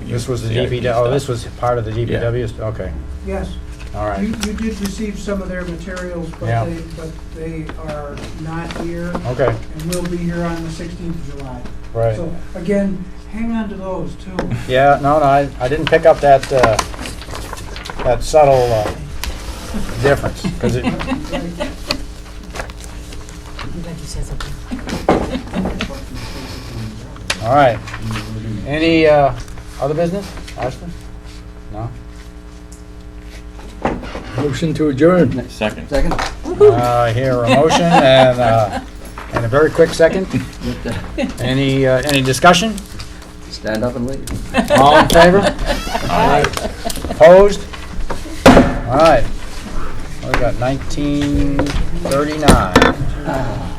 This was the CIP DPW, oh, this was part of the DPW, okay, Yes, all you, right, you did receive some of their materials, Yeah. but they are not here okay, and will be here on the 16th of July. right. So, again, hang on to those too. Yeah, no, I didn't pick up that, that subtle, difference, because it, I'm glad you said something. all right. Any, other business, Ashton? No? Motion to adjourn. Second. Second? I hear a motion and a very quick second. Any discussion? Stand up and leave. All in favor? Aye. Opposed? All right. We got 1939.